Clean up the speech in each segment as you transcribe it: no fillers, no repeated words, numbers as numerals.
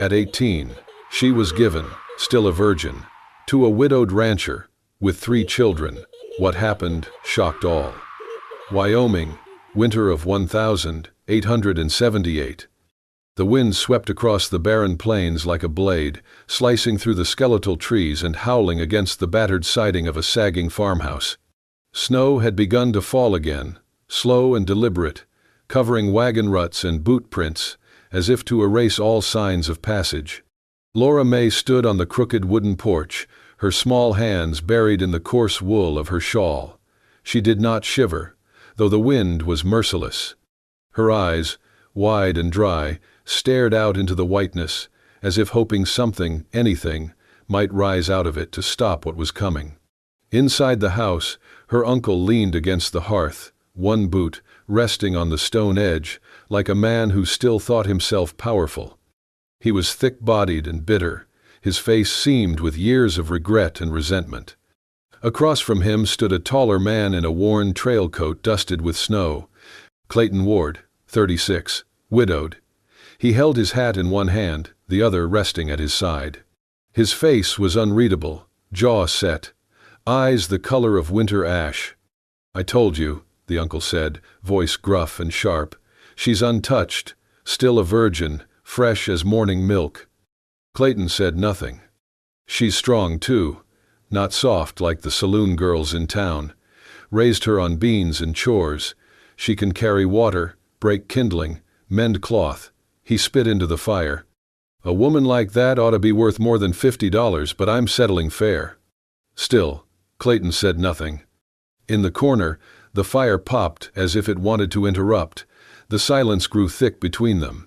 At 18, she was given, still a virgin, to a widowed rancher with 3 children. What happened shocked all. Wyoming, winter of 1878. The wind swept across the barren plains like a blade, slicing through the skeletal trees and howling against the battered siding of a sagging farmhouse. Snow had begun to fall again, slow and deliberate, covering wagon ruts and boot prints, as if to erase all signs of passage. Laura May stood on the crooked wooden porch, her small hands buried in the coarse wool of her shawl. She did not shiver, though the wind was merciless. Her eyes, wide and dry, stared out into the whiteness, as if hoping something, anything, might rise out of it to stop what was coming. Inside the house, her uncle leaned against the hearth, one boot resting on the stone edge, like a man who still thought himself powerful. He was thick-bodied and bitter, his face seamed with years of regret and resentment. Across from him stood a taller man in a worn trail coat dusted with snow. Clayton Ward, 36, widowed. He held his hat in one hand, the other resting at his side. His face was unreadable, jaw set, eyes the color of winter ash. "I told you," the uncle said, voice gruff and sharp. "She's untouched, still a virgin, fresh as morning milk." Clayton said nothing. "She's strong, too, not soft like the saloon girls in town. Raised her on beans and chores. She can carry water, break kindling, mend cloth." He spit into the fire. "A woman like that ought to be worth more than $50, but I'm settling fair." Still, Clayton said nothing. In the corner, the fire popped as if it wanted to interrupt. The silence grew thick between them.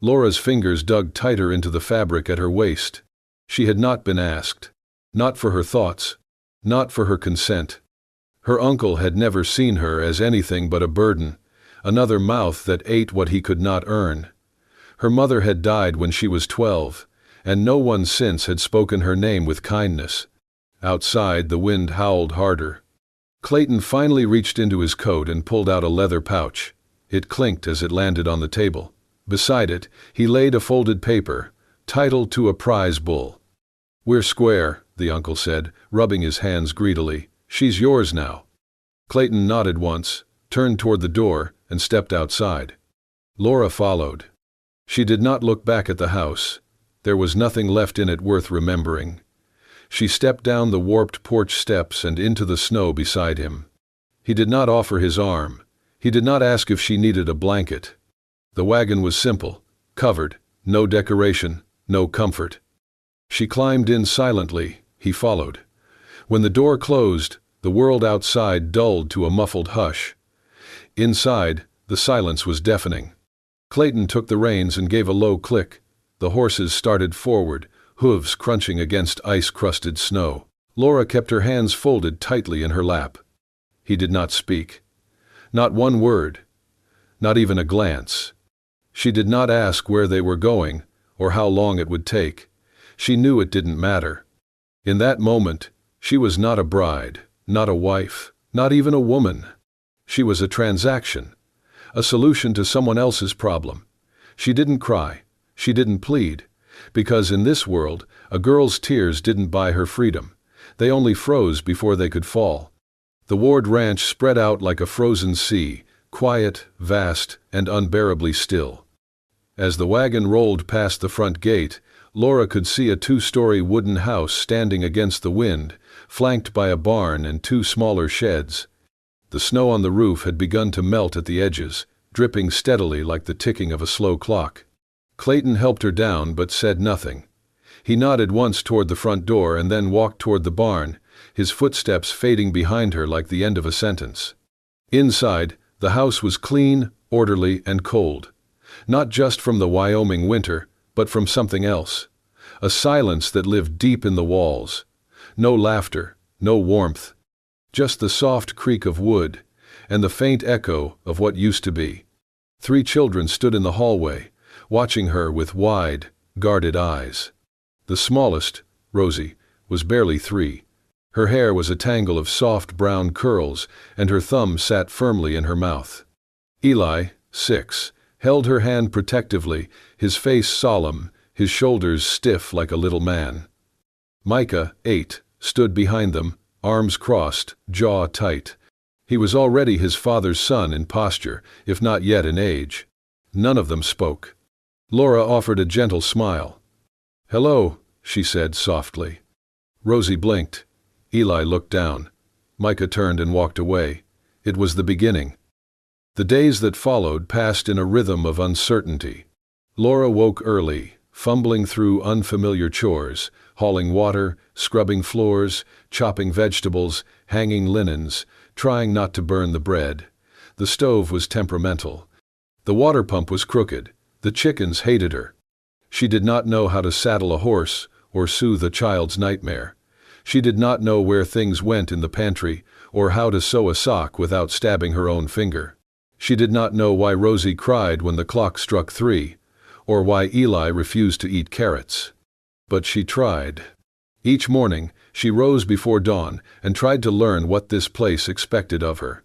Laura's fingers dug tighter into the fabric at her waist. She had not been asked. Not for her thoughts. Not for her consent. Her uncle had never seen her as anything but a burden, another mouth that ate what he could not earn. Her mother had died when she was 12, and no one since had spoken her name with kindness. Outside, the wind howled harder. Clayton finally reached into his coat and pulled out a leather pouch. It clinked as it landed on the table. Beside it, he laid a folded paper, titled to a prize bull. "We're square," the uncle said, rubbing his hands greedily. "She's yours now." Clayton nodded once, turned toward the door, and stepped outside. Laura followed. She did not look back at the house. There was nothing left in it worth remembering. She stepped down the warped porch steps and into the snow beside him. He did not offer his arm. He did not ask if she needed a blanket. The wagon was simple, covered, no decoration, no comfort. She climbed in silently, he followed. When the door closed, the world outside dulled to a muffled hush. Inside, the silence was deafening. Clayton took the reins and gave a low click. The horses started forward, hooves crunching against ice-crusted snow. Laura kept her hands folded tightly in her lap. He did not speak. Not one word. Not even a glance. She did not ask where they were going, or how long it would take. She knew it didn't matter. In that moment, she was not a bride, not a wife, not even a woman. She was a transaction, a solution to someone else's problem. She didn't cry, she didn't plead, because in this world, a girl's tears didn't buy her freedom. They only froze before they could fall. The Ward Ranch spread out like a frozen sea, quiet, vast, and unbearably still. As the wagon rolled past the front gate, Laura could see a 2-story wooden house standing against the wind, flanked by a barn and 2 smaller sheds. The snow on the roof had begun to melt at the edges, dripping steadily like the ticking of a slow clock. Clayton helped her down but said nothing. He nodded once toward the front door and then walked toward the barn, his footsteps fading behind her like the end of a sentence. Inside, the house was clean, orderly, and cold. Not just from the Wyoming winter, but from something else. A silence that lived deep in the walls. No laughter, no warmth. Just the soft creak of wood, and the faint echo of what used to be. 3 children stood in the hallway, watching her with wide, guarded eyes. The smallest, Rosie, was barely 3. Her hair was a tangle of soft brown curls, and her thumb sat firmly in her mouth. Eli, 6, held her hand protectively, his face solemn, his shoulders stiff like a little man. Micah, 8, stood behind them, arms crossed, jaw tight. He was already his father's son in posture, if not yet in age. None of them spoke. Laura offered a gentle smile. "Hello," she said softly. Rosie blinked. Eli looked down. Micah turned and walked away. It was the beginning. The days that followed passed in a rhythm of uncertainty. Laura woke early, fumbling through unfamiliar chores, hauling water, scrubbing floors, chopping vegetables, hanging linens, trying not to burn the bread. The stove was temperamental. The water pump was crooked. The chickens hated her. She did not know how to saddle a horse or soothe a child's nightmare. She did not know where things went in the pantry or how to sew a sock without stabbing her own finger. She did not know why Rosie cried when the clock struck 3, or why Eli refused to eat carrots. But she tried. Each morning, she rose before dawn and tried to learn what this place expected of her.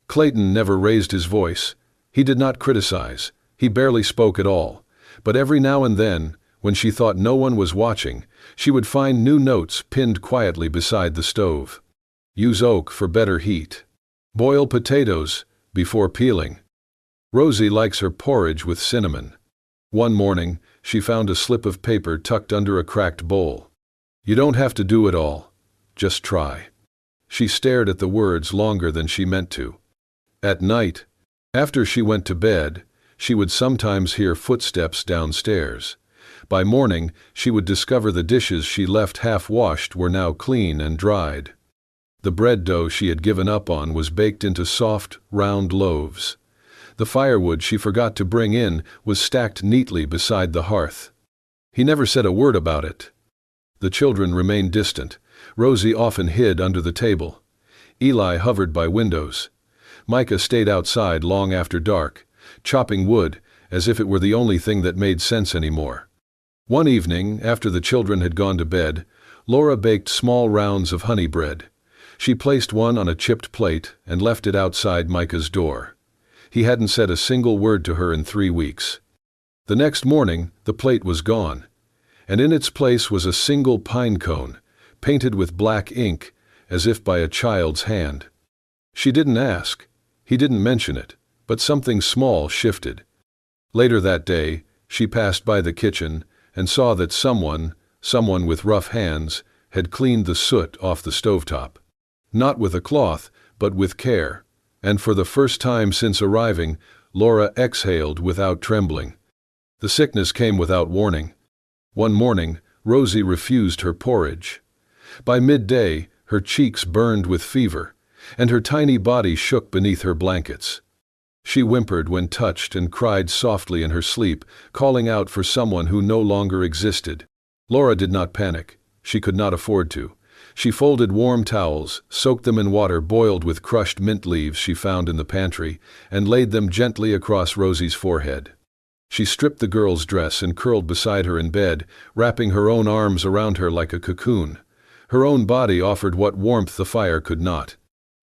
Clayton never raised his voice. He did not criticize. He barely spoke at all. But every now and then, when she thought no one was watching, she would find new notes pinned quietly beside the stove. Use oak for better heat. Boil potatoes before peeling. Rosie likes her porridge with cinnamon. One morning, she found a slip of paper tucked under a cracked bowl. You don't have to do it all. Just try. She stared at the words longer than she meant to. At night, after she went to bed, she would sometimes hear footsteps downstairs. By morning, she would discover the dishes she left half-washed were now clean and dried. The bread dough she had given up on was baked into soft, round loaves. The firewood she forgot to bring in was stacked neatly beside the hearth. He never said a word about it. The children remained distant. Rosie often hid under the table. Eli hovered by windows. Micah stayed outside long after dark, chopping wood as if it were the only thing that made sense anymore. One evening, after the children had gone to bed, Laura baked small rounds of honey bread. She placed one on a chipped plate and left it outside Micah's door. He hadn't said a single word to her in 3 weeks. The next morning, the plate was gone, and in its place was a single pine cone, painted with black ink, as if by a child's hand. She didn't ask. He didn't mention it, but something small shifted. Later that day, she passed by the kitchen and saw that someone with rough hands, had cleaned the soot off the stovetop. Not with a cloth, but with care. And for the first time since arriving, Laura exhaled without trembling. The sickness came without warning. One morning, Rosie refused her porridge. By midday, her cheeks burned with fever, and her tiny body shook beneath her blankets. She whimpered when touched and cried softly in her sleep, calling out for someone who no longer existed. Laura did not panic. She could not afford to. She folded warm towels, soaked them in water boiled with crushed mint leaves she found in the pantry, and laid them gently across Rosie's forehead. She stripped the girl's dress and curled beside her in bed, wrapping her own arms around her like a cocoon. Her own body offered what warmth the fire could not.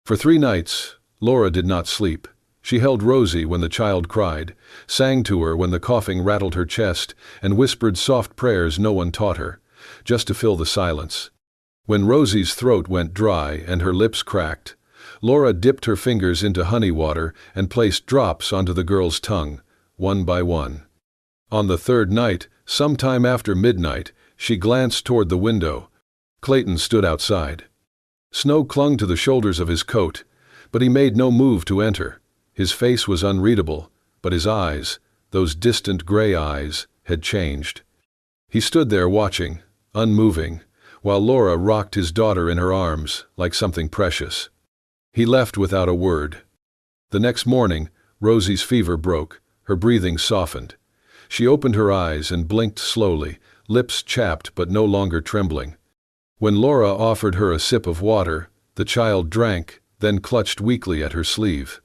For 3 nights, Laura did not sleep. She held Rosie when the child cried, sang to her when the coughing rattled her chest, and whispered soft prayers no one taught her, just to fill the silence. When Rosie's throat went dry and her lips cracked, Laura dipped her fingers into honey water and placed drops onto the girl's tongue, one by one. On the 3rd night, sometime after midnight, she glanced toward the window. Clayton stood outside. Snow clung to the shoulders of his coat, but he made no move to enter. His face was unreadable, but his eyes, those distant gray eyes, had changed. He stood there watching, unmoving, while Laura rocked his daughter in her arms like something precious. He left without a word. The next morning, Rosie's fever broke, her breathing softened. She opened her eyes and blinked slowly, lips chapped but no longer trembling. When Laura offered her a sip of water, the child drank, then clutched weakly at her sleeve.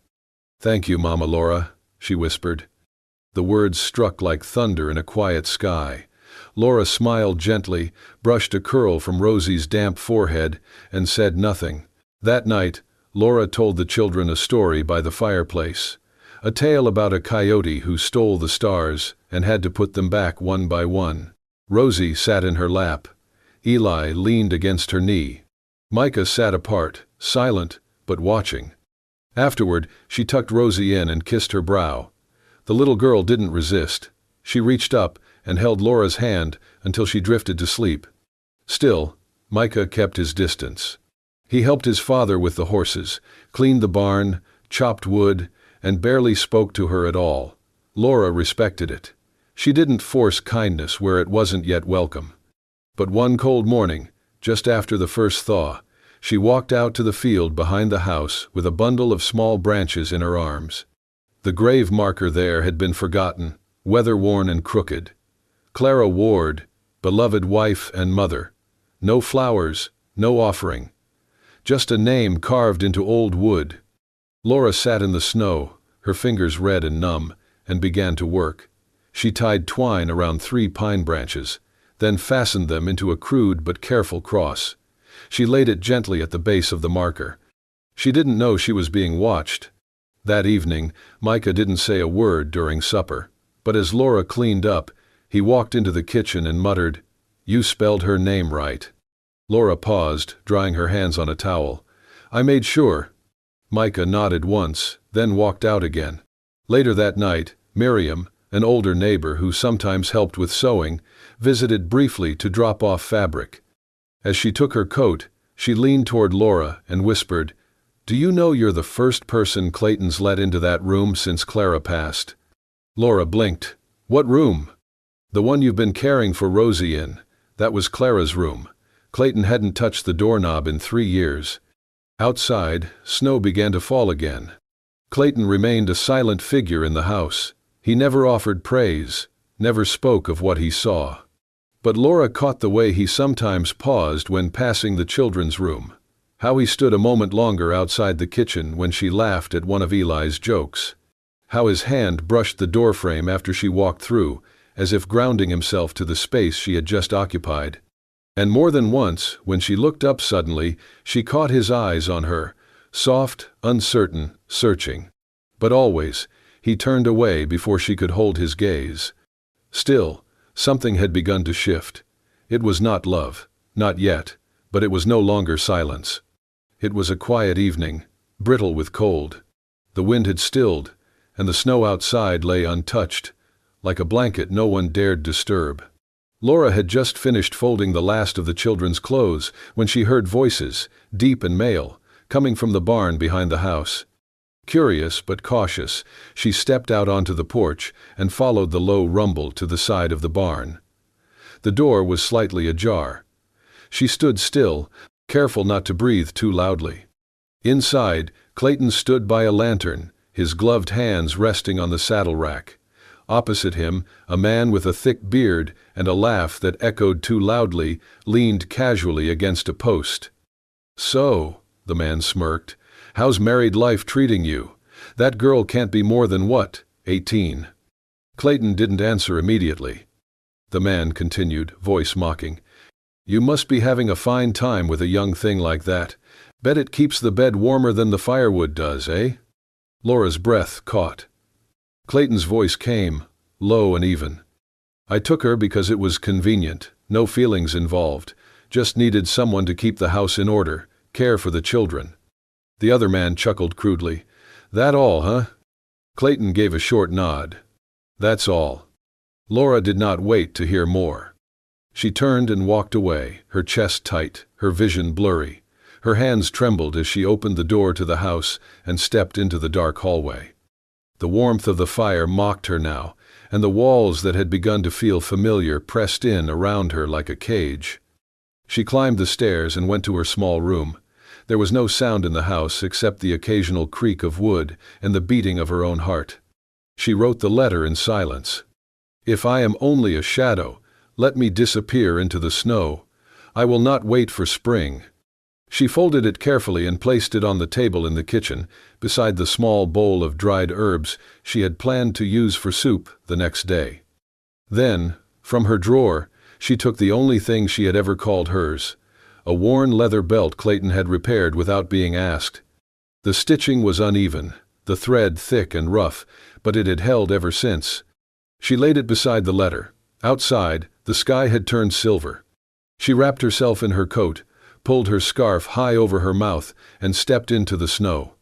"Thank you, Mama Laura," she whispered. The words struck like thunder in a quiet sky. Laura smiled gently, brushed a curl from Rosie's damp forehead, and said nothing. That night, Laura told the children a story by the fireplace, a tale about a coyote who stole the stars and had to put them back one by one. Rosie sat in her lap. Eli leaned against her knee. Micah sat apart, silent, but watching. Afterward, she tucked Rosie in and kissed her brow. The little girl didn't resist. She reached up and held Laura's hand until she drifted to sleep. Still, Micah kept his distance. He helped his father with the horses, cleaned the barn, chopped wood, and barely spoke to her at all. Laura respected it. She didn't force kindness where it wasn't yet welcome. But one cold morning, just after the first thaw, she walked out to the field behind the house with a bundle of small branches in her arms. The grave marker there had been forgotten, weather-worn and crooked. Clara Ward, beloved wife and mother. No flowers, no offering. Just a name carved into old wood. Laura sat in the snow, her fingers red and numb, and began to work. She tied twine around 3 pine branches, then fastened them into a crude but careful cross. She laid it gently at the base of the marker. She didn't know she was being watched. That evening, Micah didn't say a word during supper, but as Laura cleaned up, he walked into the kitchen and muttered, "You spelled her name right." Laura paused, drying her hands on a towel. "I made sure." Micah nodded once, then walked out again. Later that night, Miriam, an older neighbor who sometimes helped with sewing, visited briefly to drop off fabric. As she took her coat, she leaned toward Laura and whispered, "Do you know you're the first person Clayton's let into that room since Clara passed?" Laura blinked. "What room?" "The one you've been caring for Rosie in. That was Clara's room. Clayton hadn't touched the doorknob in 3 years. Outside, snow began to fall again. Clayton remained a silent figure in the house. He never offered praise, never spoke of what he saw. But Laura caught the way he sometimes paused when passing the children's room. How he stood a moment longer outside the kitchen when she laughed at one of Eli's jokes. How his hand brushed the doorframe after she walked through, as if grounding himself to the space she had just occupied. And more than once, when she looked up suddenly, she caught his eyes on her, soft, uncertain, searching. But always, he turned away before she could hold his gaze. Still, something had begun to shift. It was not love, not yet, but it was no longer silence. It was a quiet evening, brittle with cold. The wind had stilled, and the snow outside lay untouched, like a blanket no one dared disturb. Laura had just finished folding the last of the children's clothes when she heard voices, deep and male, coming from the barn behind the house. Curious but cautious, she stepped out onto the porch and followed the low rumble to the side of the barn. The door was slightly ajar. She stood still, careful not to breathe too loudly. Inside, Clayton stood by a lantern, his gloved hands resting on the saddle rack. Opposite him, a man with a thick beard and a laugh that echoed too loudly leaned casually against a post. "So," the man smirked, "how's married life treating you? That girl can't be more than what, 18? Clayton didn't answer immediately. The man continued, voice mocking, "You must be having a fine time with a young thing like that. Bet it keeps the bed warmer than the firewood does, eh?" Laura's breath caught. Clayton's voice came, low and even. "I took her because it was convenient, no feelings involved, just needed someone to keep the house in order, care for the children." The other man chuckled crudely. "That all, huh?" Clayton gave a short nod. "That's all." Laura did not wait to hear more. She turned and walked away, her chest tight, her vision blurry. Her hands trembled as she opened the door to the house and stepped into the dark hallway. The warmth of the fire mocked her now, and the walls that had begun to feel familiar pressed in around her like a cage. She climbed the stairs and went to her small room. There was no sound in the house except the occasional creak of wood and the beating of her own heart. She wrote the letter in silence. "If I am only a shadow, let me disappear into the snow. I will not wait for spring." She folded it carefully and placed it on the table in the kitchen, beside the small bowl of dried herbs she had planned to use for soup the next day. Then, from her drawer, she took the only thing she had ever called hers, a worn leather belt Clayton had repaired without being asked. The stitching was uneven, the thread thick and rough, but it had held ever since. She laid it beside the letter, Outside, the sky had turned silver. She wrapped herself in her coat, pulled her scarf high over her mouth, and stepped into the snow.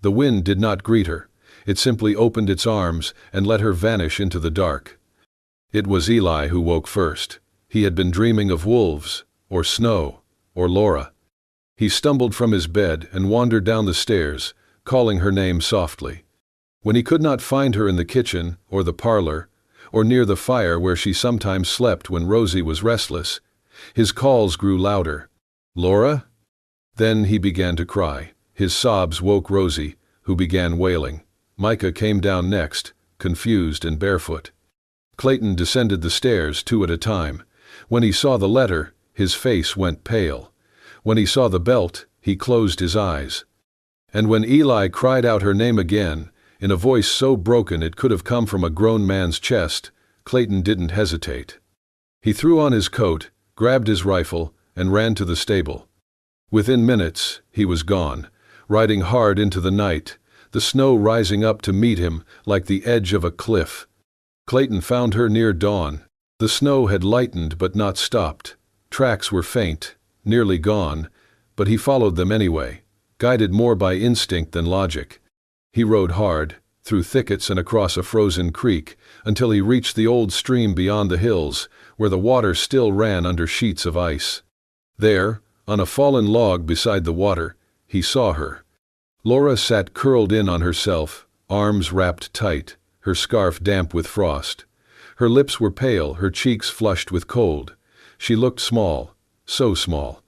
The wind did not greet her. It simply opened its arms and let her vanish into the dark. It was Eli who woke first. He had been dreaming of wolves, or snow, or Laura. He stumbled from his bed and wandered down the stairs, calling her name softly. When he could not find her in the kitchen, or the parlor, or near the fire where she sometimes slept when Rosie was restless, his calls grew louder. "Laura?" Then he began to cry. His sobs woke Rosie, who began wailing. Micah came down next, confused and barefoot. Clayton descended the stairs 2 at a time. When he saw the letter, his face went pale. When he saw the belt, he closed his eyes. And when Eli cried out her name again, in a voice so broken it could have come from a grown man's chest, Clayton didn't hesitate. He threw on his coat, grabbed his rifle, and ran to the stable. Within minutes, he was gone, riding hard into the night, the snow rising up to meet him like the edge of a cliff. Clayton found her near dawn. The snow had lightened but not stopped. Tracks were faint, nearly gone, but he followed them anyway, guided more by instinct than logic. He rode hard, through thickets and across a frozen creek, until he reached the old stream beyond the hills, where the water still ran under sheets of ice. There, on a fallen log beside the water, he saw her. Laura sat curled in on herself, arms wrapped tight, her scarf damp with frost. Her lips were pale, her cheeks flushed with cold. She looked small, so small.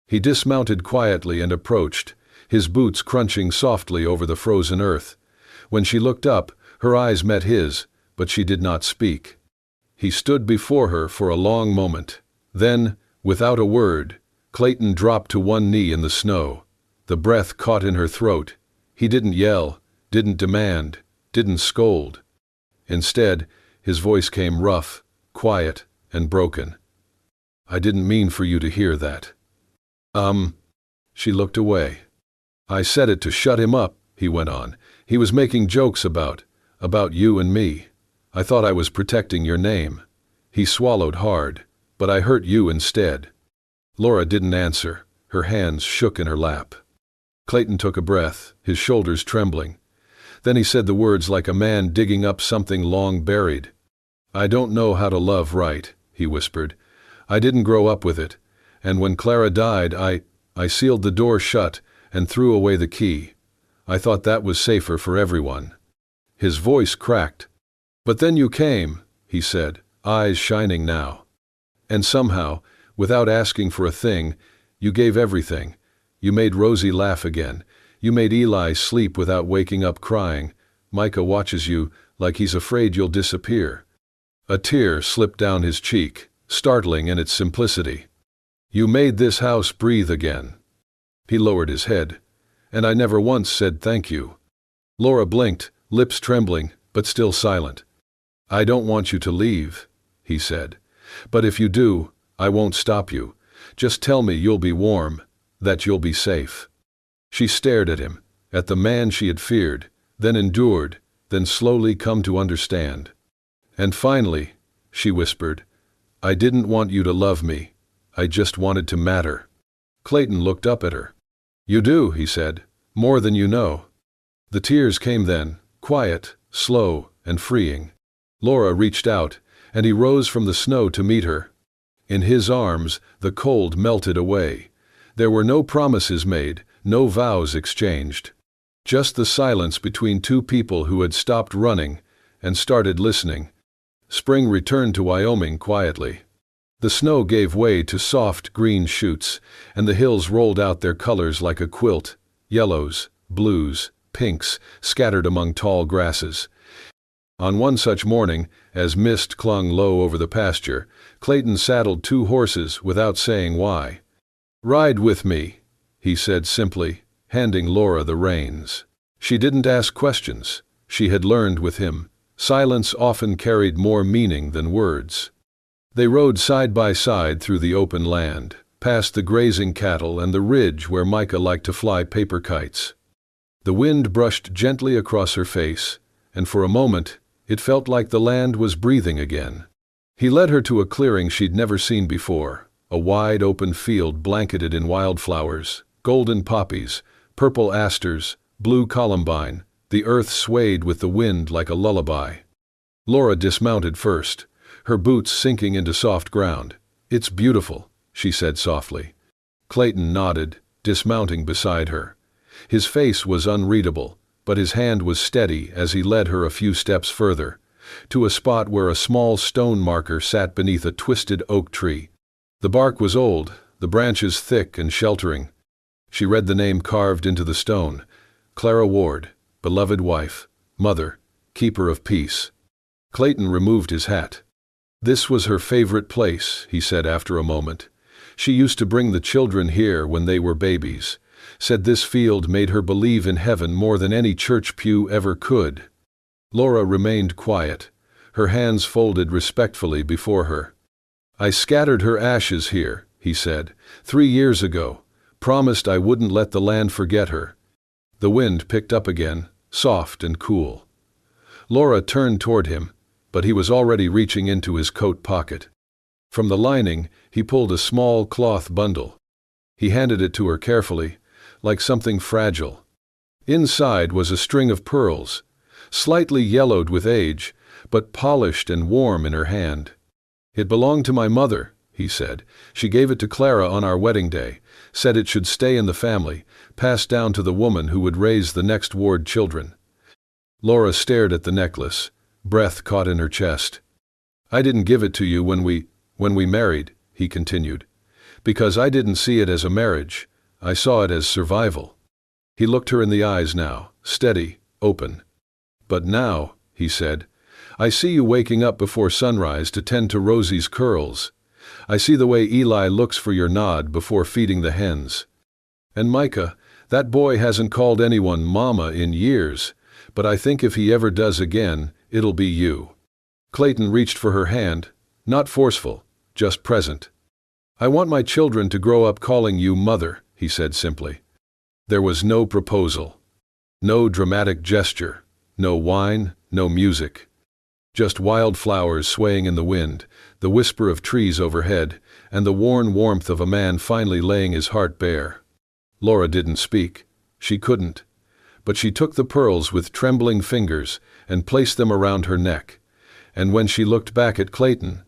He dismounted quietly and approached, his boots crunching softly over the frozen earth. When she looked up, her eyes met his, but she did not speak. He stood before her for a long moment. Then, without a word, Clayton dropped to one knee in the snow. The breath caught in her throat. He didn't yell, didn't demand, didn't scold. Instead, his voice came rough, quiet, and broken. "I didn't mean for you to hear that." She looked away. "I said it to shut him up," he went on. "He was making jokes about you and me. I thought I was protecting your name." He swallowed hard. "But I hurt you instead." Laura didn't answer. Her hands shook in her lap. Clayton took a breath, his shoulders trembling. Then he said the words like a man digging up something long buried. "I don't know how to love right," he whispered. "I didn't grow up with it. And when Clara died, I sealed the door shut and threw away the key. I thought that was safer for everyone." His voice cracked. "But then you came," he said, eyes shining now. "And somehow, without asking for a thing, you gave everything. You made Rosie laugh again. You made Eli sleep without waking up crying. Micah watches you like he's afraid you'll disappear." A tear slipped down his cheek, startling in its simplicity. "You made this house breathe again." He lowered his head. "And I never once said thank you." Laura blinked, lips trembling, but still silent. "I don't want you to leave," he said. "But if you do, I won't stop you. Just tell me you'll be warm, that you'll be safe." She stared at him, at the man she had feared, then endured, then slowly come to understand. "And finally," she whispered, "I didn't want you to love me. I just wanted to matter." Clayton looked up at her. "You do," he said, "more than you know." The tears came then, quiet, slow, and freeing. Laura reached out, and he rose from the snow to meet her. In his arms, the cold melted away. There were no promises made, no vows exchanged. Just the silence between two people who had stopped running and started listening. Spring returned to Wyoming quietly. The snow gave way to soft green shoots, and the hills rolled out their colors like a quilt, yellows, blues, pinks, scattered among tall grasses. On one such morning, as mist clung low over the pasture, Clayton saddled 2 horses without saying why. "Ride with me," he said simply, handing Laura the reins. She didn't ask questions. She had learned with him. Silence often carried more meaning than words. They rode side by side through the open land, past the grazing cattle and the ridge where Micah liked to fly paper kites. The wind brushed gently across her face, and for a moment it felt like the land was breathing again. He led her to a clearing she'd never seen before, a wide open field blanketed in wildflowers, golden poppies, purple asters, blue columbine. The earth swayed with the wind like a lullaby. Laura dismounted first, her boots sinking into soft ground. "It's beautiful," she said softly. Clayton nodded, dismounting beside her. His face was unreadable, but his hand was steady as he led her a few steps further, to a spot where a small stone marker sat beneath a twisted oak tree. The bark was old, the branches thick and sheltering. She read the name carved into the stone: Clara Ward, beloved wife, mother, keeper of peace. Clayton removed his hat. "This was her favorite place," he said after a moment. "She used to bring the children here when they were babies. Said this field made her believe in heaven more than any church pew ever could." Laura remained quiet, her hands folded respectfully before her. "I scattered her ashes here," he said, 3 years ago. Promised I wouldn't let the land forget her." The wind picked up again, soft and cool. Laura turned toward him, but he was already reaching into his coat pocket. From the lining, he pulled a small cloth bundle. He handed it to her carefully, like something fragile. Inside was a string of pearls, slightly yellowed with age, but polished and warm in her hand. "It belonged to my mother," he said. "She gave it to Clara on our wedding day, said it should stay in the family, passed down to the woman who would raise the next Ward children." Laura stared at the necklace, breath caught in her chest. "I didn't give it to you when we married," he continued, "because I didn't see it as a marriage. I saw it as survival." He looked her in the eyes now, steady, open. "But now," he said, "I see you waking up before sunrise to tend to Rosie's curls. I see the way Eli looks for your nod before feeding the hens. And Micah, that boy hasn't called anyone mama in years, but I think if he ever does again, it'll be you." Clayton reached for her hand, not forceful, just present. "I want my children to grow up calling you mother," he said simply. There was no proposal, no dramatic gesture, no wine, no music. Just wildflowers swaying in the wind, the whisper of trees overhead, and the worn warmth of a man finally laying his heart bare. Laura didn't speak. She couldn't. But she took the pearls with trembling fingers and placed them around her neck. And when she looked back at Clayton,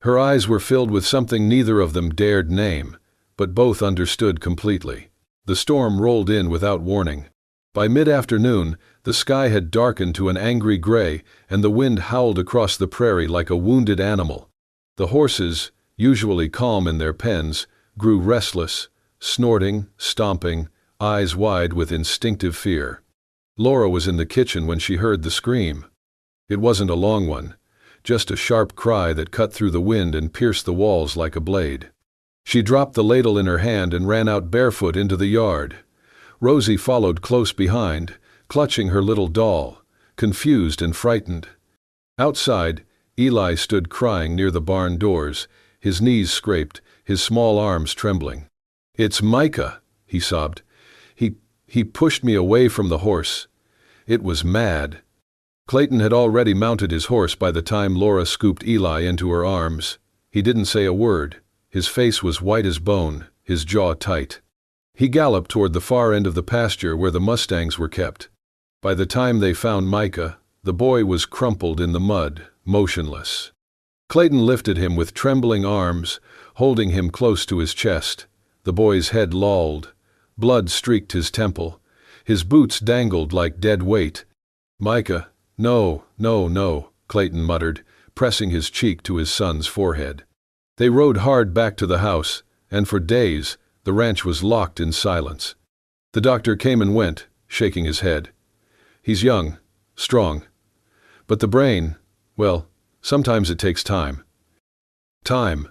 her eyes were filled with something neither of them dared name, but both understood completely. The storm rolled in without warning. By mid-afternoon, the sky had darkened to an angry gray, and the wind howled across the prairie like a wounded animal. The horses, usually calm in their pens, grew restless, snorting, stomping, eyes wide with instinctive fear. Laura was in the kitchen when she heard the scream. It wasn't a long one, just a sharp cry that cut through the wind and pierced the walls like a blade. She dropped the ladle in her hand and ran out barefoot into the yard. Rosie followed close behind, clutching her little doll, confused and frightened. Outside, Eli stood crying near the barn doors, his knees scraped, his small arms trembling. "It's Micah," he sobbed. He pushed me away from the horse. It was mad." Clayton had already mounted his horse by the time Laura scooped Eli into her arms. He didn't say a word. His face was white as bone, his jaw tight. He galloped toward the far end of the pasture where the mustangs were kept. By the time they found Micah, the boy was crumpled in the mud, motionless. Clayton lifted him with trembling arms, holding him close to his chest. The boy's head lolled. Blood streaked his temple. His boots dangled like dead weight. "Micah, no, no, no," Clayton muttered, pressing his cheek to his son's forehead. They rode hard back to the house, and for days, the ranch was locked in silence. The doctor came and went, shaking his head. "He's young, strong. But the brain, well, sometimes it takes time." Time.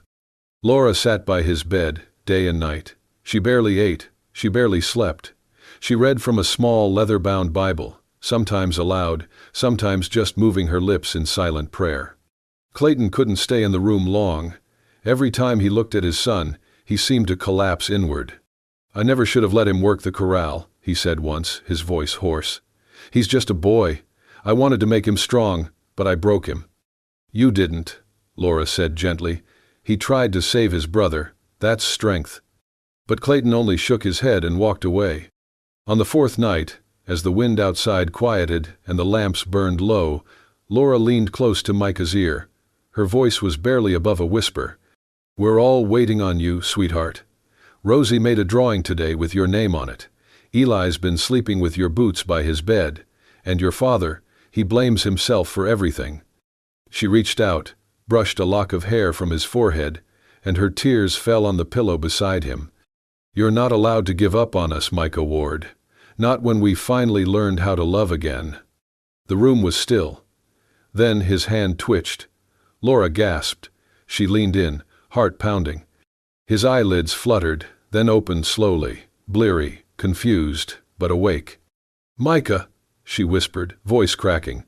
Laura sat by his bed, day and night. She barely ate, she barely slept. She read from a small leather-bound Bible, sometimes aloud, sometimes just moving her lips in silent prayer. Clayton couldn't stay in the room long. Every time he looked at his son, he seemed to collapse inward. "I never should have let him work the corral," he said once, his voice hoarse. "He's just a boy. I wanted to make him strong, but I broke him." "You didn't," Laura said gently. "He tried to save his brother. That's strength." But Clayton only shook his head and walked away. On the fourth night, as the wind outside quieted and the lamps burned low, Laura leaned close to Micah's ear. Her voice was barely above a whisper. "We're all waiting on you, sweetheart. Rosie made a drawing today with your name on it. Eli's been sleeping with your boots by his bed. And your father, he blames himself for everything." She reached out, brushed a lock of hair from his forehead, and her tears fell on the pillow beside him. "You're not allowed to give up on us, Micah Ward. Not when we finally learned how to love again." The room was still. Then his hand twitched. Laura gasped. She leaned in, heart pounding. His eyelids fluttered, then opened slowly, bleary, confused, but awake. "Micah," she whispered, voice cracking.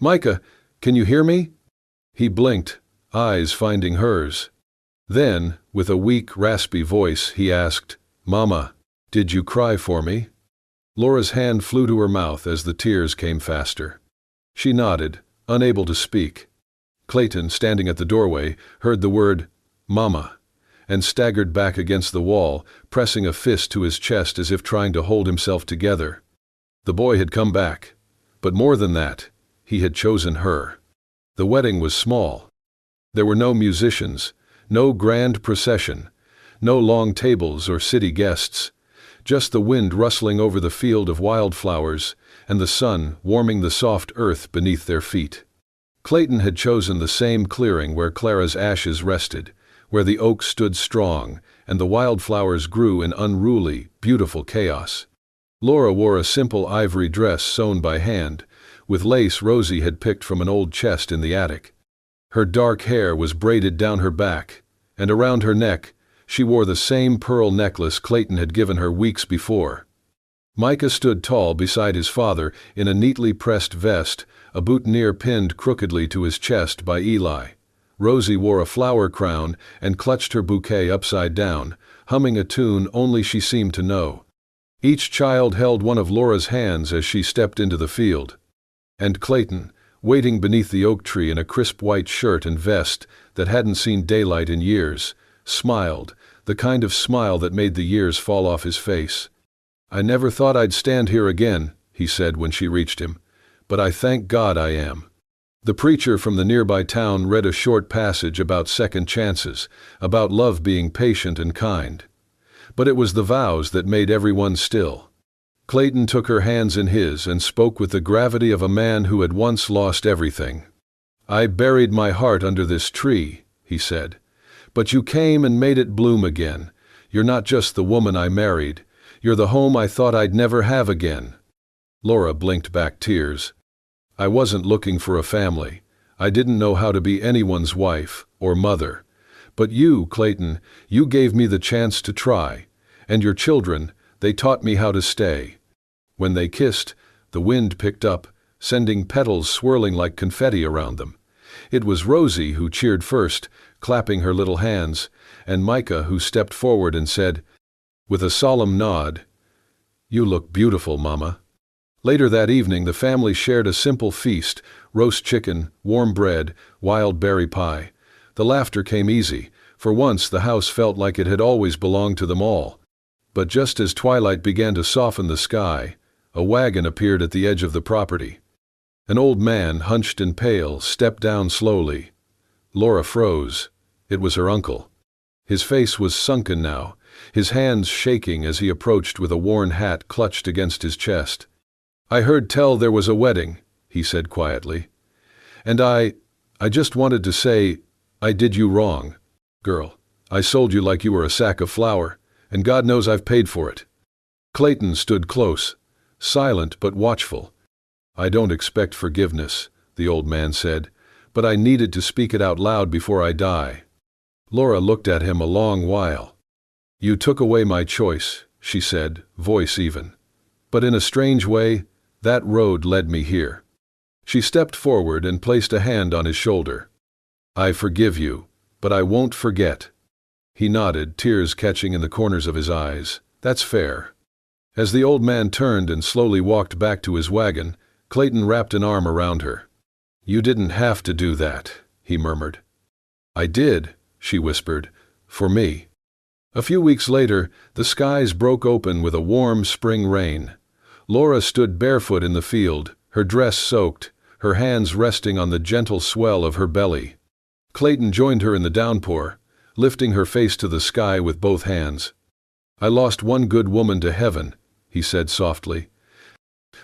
"Micah, can you hear me?" He blinked, eyes finding hers. Then, with a weak, raspy voice, he asked, "Mama, did you cry for me?" Laura's hand flew to her mouth as the tears came faster. She nodded, unable to speak. Clayton, standing at the doorway, heard the word, "Mama," and staggered back against the wall, pressing a fist to his chest as if trying to hold himself together. The boy had come back. But more than that, he had chosen her. The wedding was small. There were no musicians, no grand procession, no long tables or city guests, just the wind rustling over the field of wildflowers and the sun warming the soft earth beneath their feet. Clayton had chosen the same clearing where Clara's ashes rested, where the oak stood strong and the wildflowers grew in unruly, beautiful chaos. Laura wore a simple ivory dress sewn by hand, with lace Rosie had picked from an old chest in the attic. Her dark hair was braided down her back, and around her neck she wore the same pearl necklace Clayton had given her weeks before. Micah stood tall beside his father in a neatly pressed vest, a boutonniere pinned crookedly to his chest by Eli. Rosie wore a flower crown and clutched her bouquet upside down, humming a tune only she seemed to know. Each child held one of Laura's hands as she stepped into the field. And Clayton, waiting beneath the oak tree in a crisp white shirt and vest that hadn't seen daylight in years, smiled, the kind of smile that made the years fall off his face. "I never thought I'd stand here again," he said when she reached him, "but I thank God I am." The preacher from the nearby town read a short passage about second chances, about love being patient and kind. But it was the vows that made everyone still. Clayton took her hands in his and spoke with the gravity of a man who had once lost everything. "I buried my heart under this tree," he said. "But you came and made it bloom again. You're not just the woman I married. You're the home I thought I'd never have again." Laura blinked back tears. "I wasn't looking for a family. I didn't know how to be anyone's wife or mother. But you, Clayton, you gave me the chance to try. And your children, they taught me how to stay." When they kissed, the wind picked up, sending petals swirling like confetti around them. It was Rosie who cheered first, clapping her little hands, and Micah who stepped forward and said, with a solemn nod, "You look beautiful, Mama." Later that evening, the family shared a simple feast: roast chicken, warm bread, wild berry pie. The laughter came easy. For once, the house felt like it had always belonged to them all. But just as twilight began to soften the sky, a wagon appeared at the edge of the property. An old man, hunched and pale, stepped down slowly. Laura froze. It was her uncle. His face was sunken now, his hands shaking as he approached with a worn hat clutched against his chest. "I heard tell there was a wedding," he said quietly. "And I just wanted to say, I did you wrong, girl. I sold you like you were a sack of flour, and God knows I've paid for it." Clayton stood close, silent but watchful. "I don't expect forgiveness," the old man said, "but I needed to speak it out loud before I die." Laura looked at him a long while. "You took away my choice," she said, voice even. "But in a strange way, that road led me here." She stepped forward and placed a hand on his shoulder. "I forgive you, but I won't forget." He nodded, tears catching in the corners of his eyes. "That's fair." As the old man turned and slowly walked back to his wagon, Clayton wrapped an arm around her. "You didn't have to do that," he murmured. "I did," she whispered, "for me." A few weeks later, the skies broke open with a warm spring rain. Laura stood barefoot in the field, her dress soaked, her hands resting on the gentle swell of her belly. Clayton joined her in the downpour, lifting her face to the sky with both hands. "I lost one good woman to heaven," he said softly.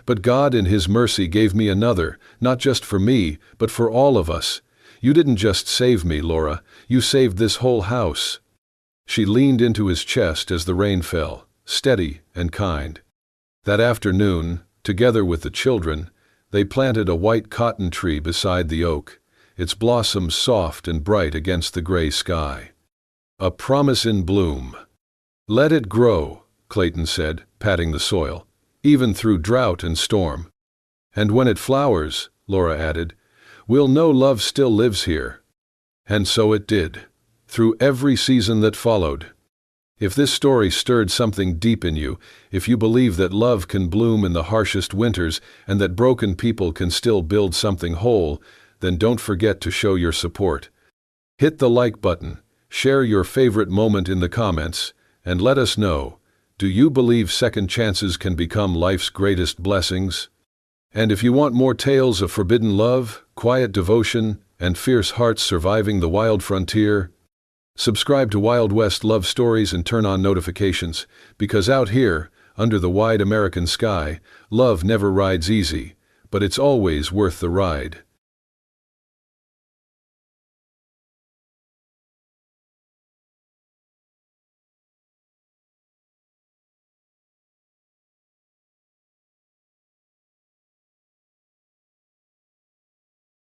"But God in His mercy gave me another, not just for me, but for all of us. You didn't just save me, Laura, you saved this whole house." She leaned into his chest as the rain fell, steady and kind. That afternoon, together with the children, they planted a white cotton tree beside the oak, its blossoms soft and bright against the gray sky. "A promise in bloom." "Let it grow," Clayton said, patting the soil, "even through drought and storm." "And when it flowers," Laura added, "we'll know love still lives here." And so it did, through every season that followed. If this story stirred something deep in you, if you believe that love can bloom in the harshest winters and that broken people can still build something whole, then don't forget to show your support. Hit the like button, share your favorite moment in the comments, and let us know, do you believe second chances can become life's greatest blessings? And if you want more tales of forbidden love, quiet devotion, and fierce hearts surviving the wild frontier, subscribe to Wild West Love Stories and turn on notifications, because out here, under the wide American sky, love never rides easy, but it's always worth the ride.